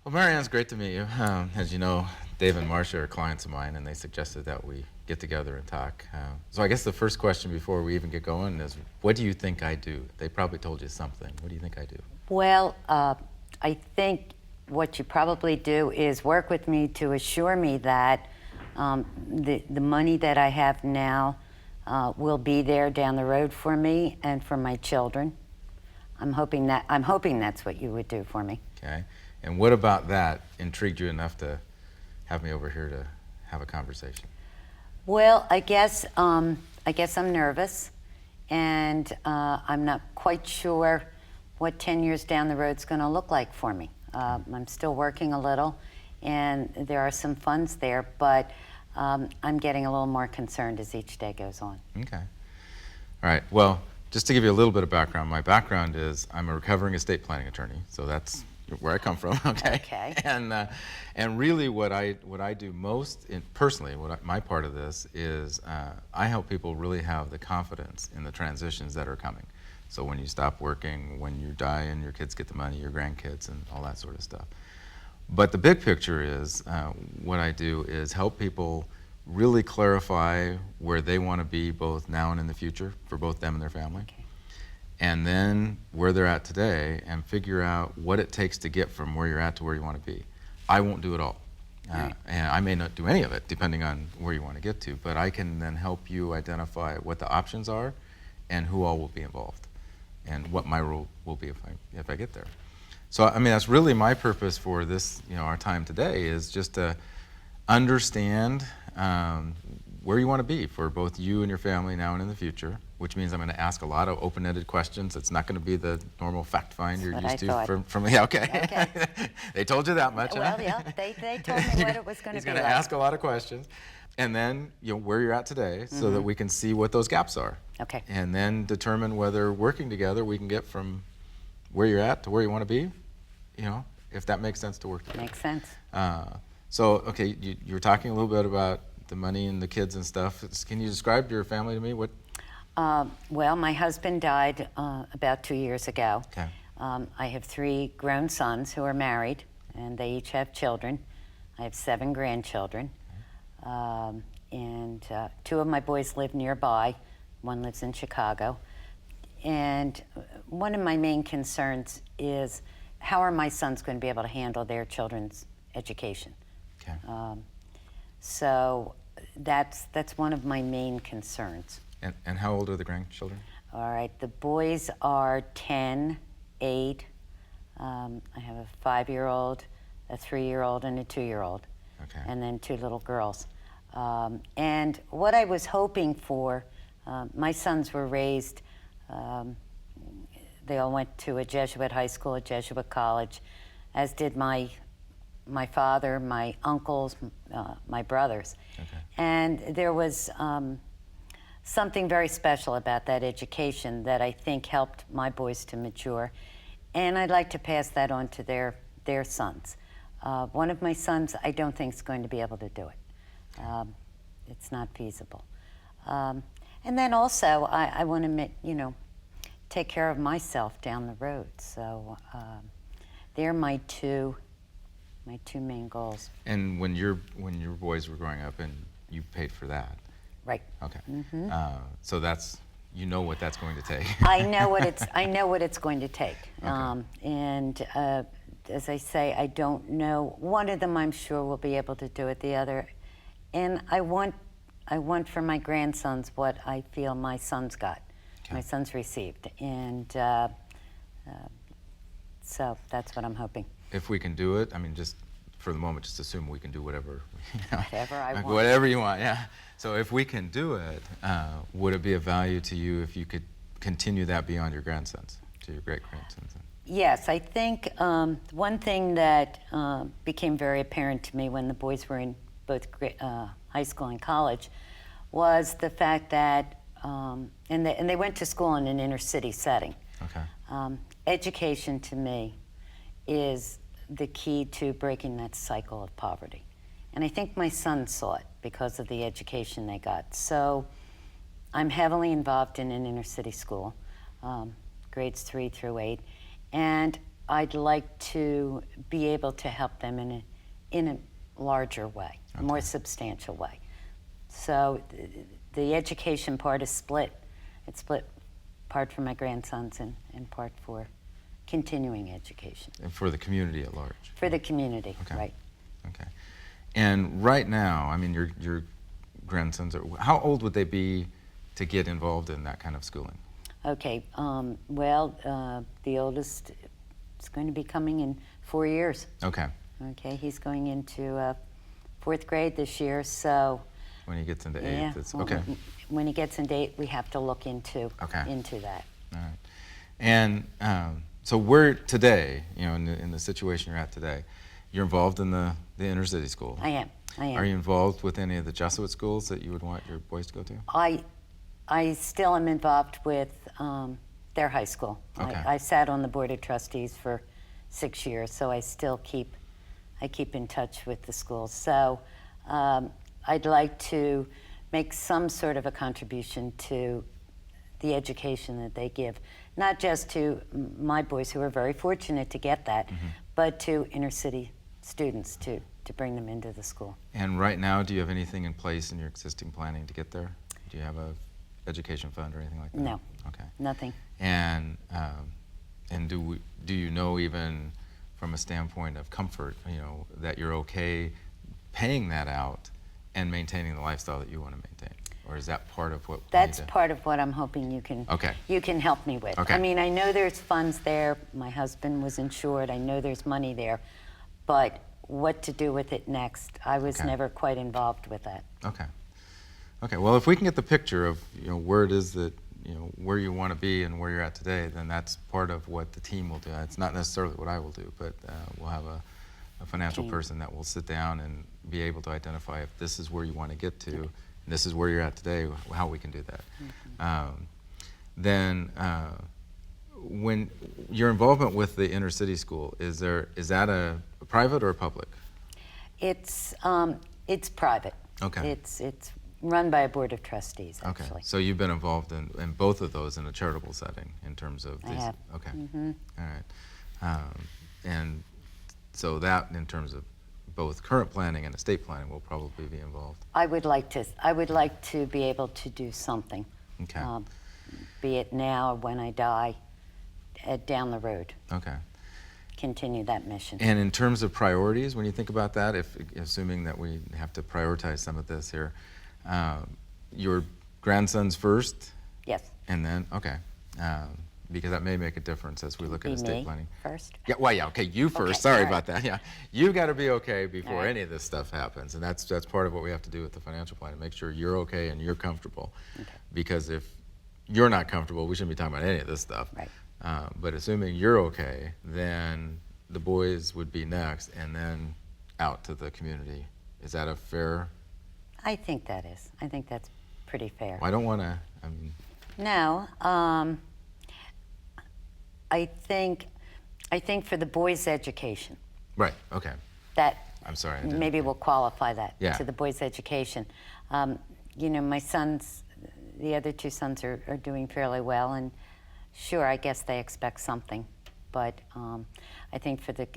Well, Marianne, it's great to meet you. As you know, Dave and Marcia are clients of mine, and they suggested that we get together and talk. So I guess the first question before we even get going is, what do you think I do? They probably told you something. What do you think I do? Well, I think what you probably do is work with me to assure me that the money that I have now will be there down the road for me and for my children. I'm hoping that's what you would do for me. Okay. And what about that intrigued you enough to have me over here to have a conversation? Well, I guess I'm nervous, and I'm not quite sure what 10 years down the road is going to look like for me. I'm still working a little, and there are some funds there, but I'm getting a little more concerned as each day goes on. Okay. All right. Well, just to give you a little bit of background, my background is I'm a recovering estate planning attorney, so that's where I come from. Okay. Okay. And really, what I do most personally, my part of this is I help people really have the confidence in the transitions that are coming. So when you stop working, when you die, and your kids get the money, your grandkids, and all that sort of stuff. But the big picture is what I do is help people really clarify where they want to be both now and in the future for both them and their family. Okay. And then where they're at today and figure out what it takes to get from where you're at to where you want to be. I won't do it all. Right. And I may not do any of it depending on where you want to get to, but I can then help you identify what the options are and who all will be involved and what my role will be if I get there. So I mean, that's really my purpose for this, our time today is just to understand where you want to be for both you and your family now and in the future, which means I'm going to ask a lot of open-ended questions. It's not going to be the normal fact find you're used to from yeah, okay. Okay. They told you that much, Well, huh? yeah, they told me what it was going to be He's going to like. ask a lot of questions. And then, where you're at today so that we can see what those gaps are. Okay. And then determine whether working together we can get from where you're at to where you want to be, if that makes sense to work together. Makes sense. So, okay, you were talking a little bit about the money and the kids and stuff. Can you describe your family to me? What? Well, my husband died about 2 years ago. Okay. I have 3 grown sons who are married, and they each have children. I have 7 grandchildren. And 2 of my boys live nearby. One lives in Chicago. And one of my main concerns is how are my sons going to be able to handle their children's education? Okay. So that's one of my main concerns. And how old are the grandchildren? All right, the boys are 10, 8. I have a 5-year-old, a 3-year-old, and a 2-year-old. Okay. And then 2 little girls. And what I was hoping for, my sons were raised, they all went to a Jesuit high school, a Jesuit college, as did my father, my uncles, my brothers. Okay. And there was something very special about that education that I think helped my boys to mature. And I'd like to pass that on to their sons. One of my sons, I don't think is going to be able to do it. It's not feasible. And then also, I want to, take care of myself down the road. So they're my two main goals. And when your boys were growing up, and you paid for that. Right. Okay. So that's what that's going to take. I know what it's going to take. Okay. And as I say, I don't know. One of them, I'm sure, will be able to do it. The other, and I want for my grandsons what I feel my sons got, my sons received, and so that's what I'm hoping. If we can do it, I mean, just for the moment, just assume we can do whatever. Whatever I want. Whatever you want, yeah. So if we can do it, would it be of value to you if you could continue that beyond your grandsons, to your great-grandsons? Yes, I think one thing that became very apparent to me when the boys were in both high school and college was the fact that, and they went to school in an inner city setting. Okay. Education to me is the key to breaking that cycle of poverty. And I think my sons saw it because of the education they got. So I'm heavily involved in an inner city school, grades 3 through 8. And I'd like to be able to help them in a larger way, a more substantial way. So the education part is split. It's split part for my grandsons and part for continuing education. And for the community at large. For the community, Okay. right. Okay. And right now, I mean, your grandsons are, how old would they be to get involved in that kind of schooling? Okay, the oldest is going to be coming in 4 years. Okay. Okay, he's going into 4th grade this year, so When he gets into yeah. eighth, it's well, okay. When he gets into 8th, we have to look into Okay. into that. All right. And so we're today, you know, in the situation you're at today, you're involved in the inner city school. I am. Are you involved with any of the Jesuit schools that you would want your boys to go to? I still am involved with their high school. Okay. I sat on the board of trustees for 6 years, so I still keep in touch with the schools. So I'd like to make some sort of a contribution to the education that they give, not just to my boys who are very fortunate to get that, but to inner city students to bring them into the school. And right now, do you have anything in place in your existing planning to get there? Do you have a education fund or anything like that? No. Okay. Nothing. And do you know, even from a standpoint of comfort, you know, that you're okay paying that out and maintaining the lifestyle that you want to maintain? Or is that part of what we need That's to- part of what I'm hoping you can help me with. Okay. I mean, I know there's funds there. My husband was insured. I know there's money there, but what to do with it next, I was Okay. never quite involved with that. Okay. Okay. Well, if we can get the picture of, you know, where it is that, you know, where you want to be and where you're at today, then that's part of what the team will do. It's not necessarily what I will do, but we'll have a financial Team. person that will sit down and be able to identify if this is where you want to get to, and this is where you're at today, how we can do that. Then, when your involvement with the inner city school, is that a private or a public? It's private. Okay. It's run by a board of trustees, Okay, actually. so you've been involved in both of those in a charitable setting in terms of I these. have. Okay. All right. And so that, in terms of both current planning and estate planning, will probably be involved. I would like to be able to do something. Okay. Be it now or when I die, down the road. Okay. Continue that mission. And in terms of priorities, when you think about that, assuming that we have to prioritize some of this here, your grandsons first, Yes. and then, okay, because that may make a difference as we look at Be estate me planning. first. Yeah, well, yeah, okay, you first. Okay, Sorry all right. about that. Yeah, you got to be okay before All right. any of this stuff happens, and that's part of what we have to do with the financial plan, to make sure you're okay and you're comfortable. Okay. Because if you're not comfortable, we shouldn't be talking about any of this stuff. Right. But assuming you're okay, then the boys would be next, and then out to the community. Is that a fair? I think that is. I think that's pretty fair. I don't want to. I mean, No, I think for the boys' education, right. Okay. that I'm sorry. I didn't- maybe we'll qualify that Yeah. to the boys' education. You know, my sons, the other 2 sons are doing fairly well, and sure, I guess they expect something, but I think for the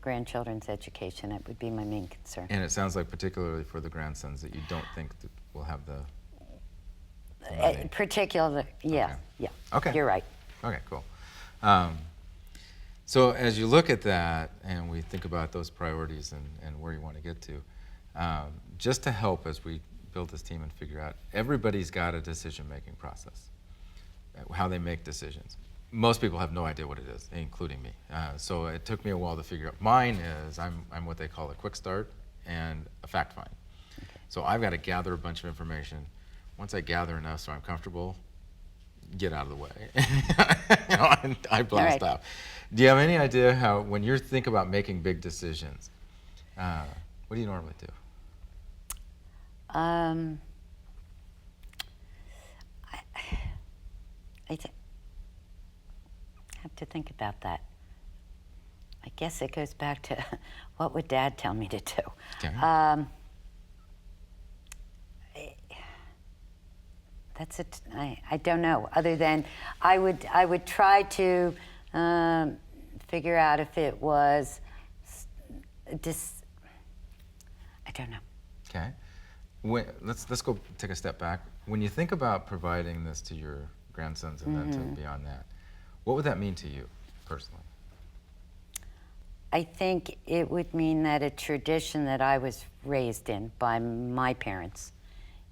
grandchildren's education, it would be my main concern. And it sounds like, particularly for the grandsons, that you don't think that we'll have the money. Particularly, yeah, Okay. yeah. Okay. You're right. Okay, cool. So as you look at that and we think about those priorities and where you want to get to, just to help as we build this team and figure out, everybody's got a decision-making process, how they make decisions. Most people have no idea what it is, including me. So it took me a while to figure out. Mine is, I'm what they call a quick start and a fact find. So I've got to gather a bunch of information. Once I gather enough so I'm comfortable, get out of the way. You know, and I blast right. off. Do you have any idea how, when you think about making big decisions, what do you normally do? I have to think about that. I guess it goes back to what would Dad tell me to do. Okay. That's it. I don't know. Other than I would try to figure out if it was I don't know. Okay. Let's go take a step back. When you think about providing this to your grandsons and then to beyond that, what would that mean to you personally? I think it would mean that a tradition that I was raised in by my parents,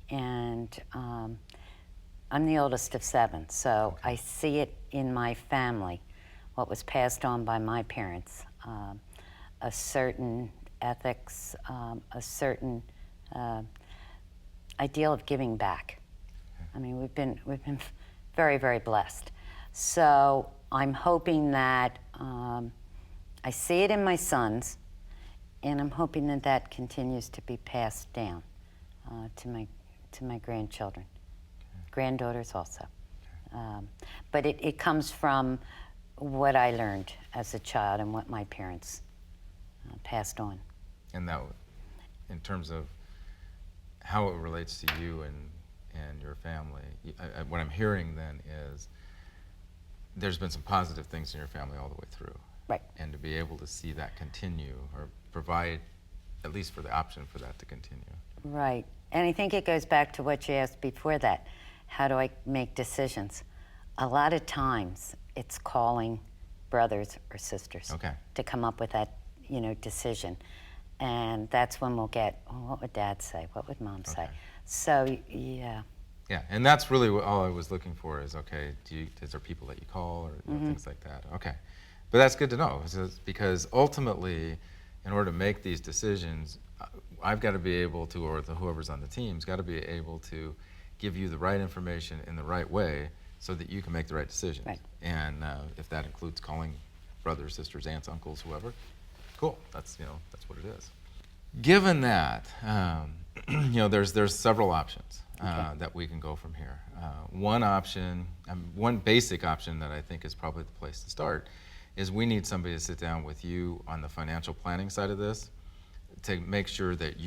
and I'm the oldest of 7, so I see it in my family, what was passed on by my parents, a certain ethics, a certain ideal of giving back. I mean, we've been very, very blessed. So I'm hoping that I see it in my sons, and I'm hoping that that continues to be passed down to my grandchildren, granddaughters also. But it comes from what I learned as a child and what my parents passed on. And that, in terms of how it relates to you and your family, what I'm hearing then is there's been some positive things in your family all the way through. Right. And to be able to see that continue or provide at least for the option for that to continue. Right. And I think it goes back to what you asked before that. How do I make decisions? A lot of times it's calling brothers or sisters to come up with that, decision. And that's when we'll get, what would Dad say? What would Mom say? So, yeah. Yeah, and that's really all I was looking for is, okay, is there people that you call or things like that? Okay. But that's good to know because ultimately, in order to make these decisions, I've got to be able to, or whoever's on the team's got to be able to give you the right information in the right way so that you can make the right decisions. Right. And if that includes calling brothers, sisters, aunts, uncles, whoever, cool. That's what it is. Given that, there's several options that we can go from here. One option, one basic option that I think is probably the place to start, is we need somebody to sit down with you on the financial planning side of this to make sure that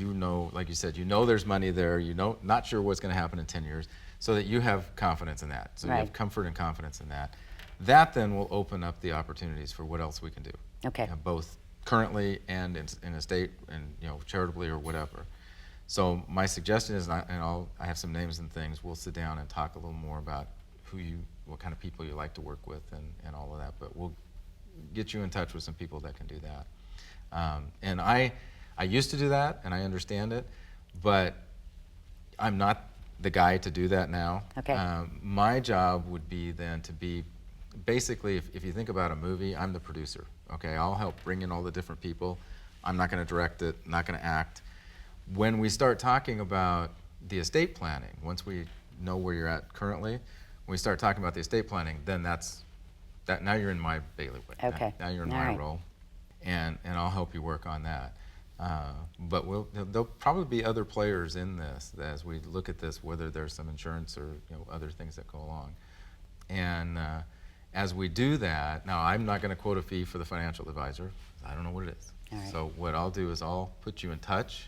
like you said, there's money there, not sure what's going to happen in 10 years, so that you have confidence in that. So you have comfort and confidence in that. That then will open up the opportunities for what else we can do. Okay. Both currently and in a state and charitably or whatever. So my suggestion is, I have some names and things, we'll sit down and talk a little more about what kind of people you like to work with and all of that, but we'll get you in touch with some people that can do that. And I used to do that, and I understand it, but I'm not the guy to do that now. Okay. My job would be then to be, basically, if you think about a movie, I'm the producer. Okay, I'll help bring in all the different people. I'm not going to direct it, not going to act. When we start talking about the estate planning, once we know where you're at currently, when we start talking about the estate planning, then now you're in my bailiwick. Okay. Now you're in All my right. role, and I'll help you work on that. But there'll probably be other players in this as we look at this, whether there's some insurance or other things that go along. And as we do that, now I'm not going to quote a fee for the financial advisor. I don't know what it is. All right. So what I'll do is I'll put you in touch,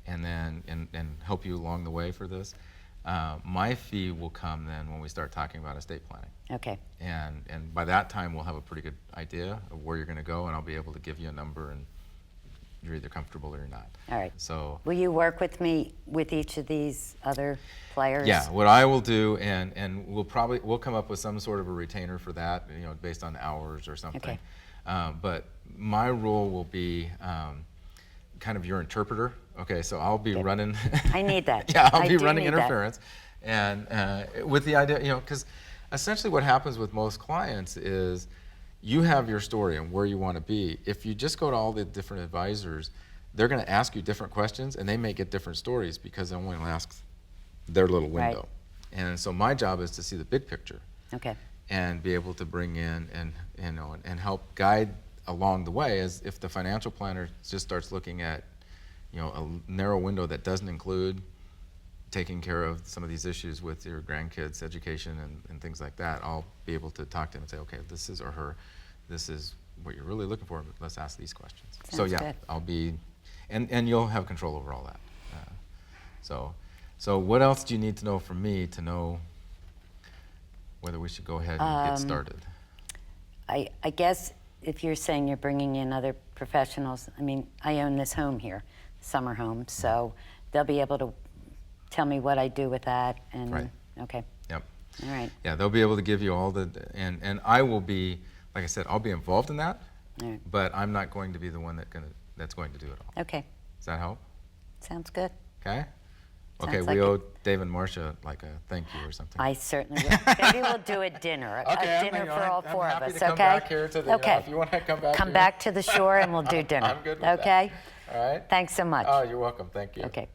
and then and help you along the way for this. My fee will come then when we start talking about estate planning. Okay. And by that time, we'll have a pretty good idea of where you're going to go, and I'll be able to give you a number, and you're either comfortable or you're not. All right. So Will you work with me with each of these other players? yeah, what I will do, and we'll come up with some sort of a retainer for that, based on hours or something. Okay. But my role will be kind of your interpreter. Okay, so I'll be running. I need that. Yeah, I'll I be do running need that. interference, and with the idea, because essentially what happens with most clients is you have your story and where you want to be. If you just go to all the different advisors, they're going to ask you different questions, and they may get different stories because they only ask their little window. Right. And so my job is to see the big picture Okay. and be able to bring in and help guide along the way. As if the financial planner just starts looking at a narrow window that doesn't include taking care of some of these issues with your grandkids' education and things like that, I'll be able to talk to him and say, okay, this is what you're really looking for, but let's ask these questions. So Sounds yeah, good. I'll be, and you'll have control over all that. So what else do you need to know from me to know whether we should go ahead and get started? I guess if you're saying you're bringing in other professionals, I mean, I own this home here, summer home, so they'll be able to tell me what I do with that. And Right. okay, Yep. all right, Yeah, they'll be able to give you all the, and I will be, like I said, I'll be involved in that, all right, but I'm not going to be the one that's going to do it all. okay. Does that help? Sounds good. Okay? Okay, Sounds we like owe it. Dave and Marcia like a thank you or something. I certainly will. Maybe we'll do a dinner, Okay, a dinner for all I'm four of happy us. to come Okay. back here to the, okay. if you want to come back Come here. back to the shore and we'll do dinner. I'm good with that. Okay. All right? Thanks so much. Oh, you're welcome. Thank you. Okay.